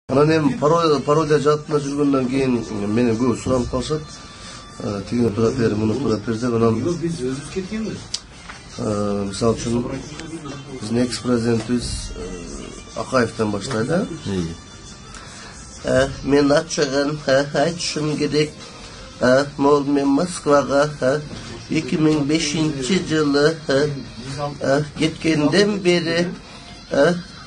Анан эми пародия жаатында жүргөндөн кийин мени көп суранып калышат. Тигини турат бер, муну турат бер деп анан биз өзүбүз кеткенбиз. Мисалы үчүн биздин экс-президентибиз Акаевден баштайлы. Мен ачыгын айтышым керек. Мол мен Москвага 2005-жылы кеткенден бери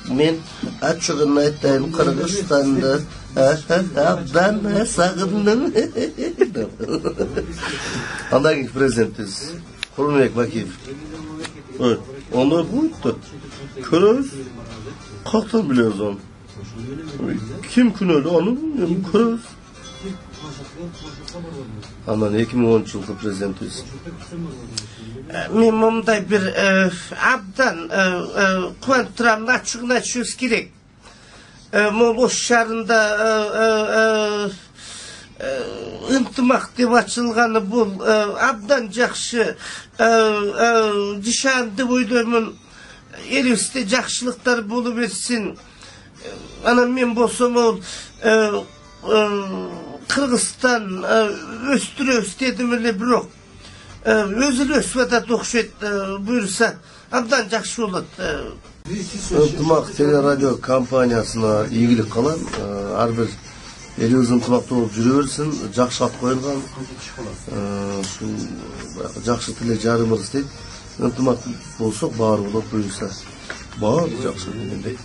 мен ачыгын айтайын, Кыргызстанды абдан сагындым. Андан кийинки президентибиз Курманбек Бакиев. Ондой буйтту. Көрөбүз. Каяктан билебиз аны? Ким күнөөлүү аны көрөбүз. Анан 2010-жылкы президентибиз. Мен мындай бир абдан кубанып турам, ачыгын айтышыбыз керек. Могул Ош шаарында ынтымак деп ачылганы бул абдан жакшы жашаан деп ойлоймун. Элибизде жакшылыктар боло берсин. Анан мен болсом Кыргызстан өстүрөбүз дедим эле, бирок өзү эле өсүп атат окшойт. Буюрса абдан жакшы болот. Ынтымак телерадио компаниясына ийгилик кылам. Ар бир элибиз ынтымактуу болуп жүрө берсин. Жакшы ат коюлган. Жакшы тилек жарымыбыз дейт. Ынтымак болсок баары болот, буюрса баары жакшы дегендей.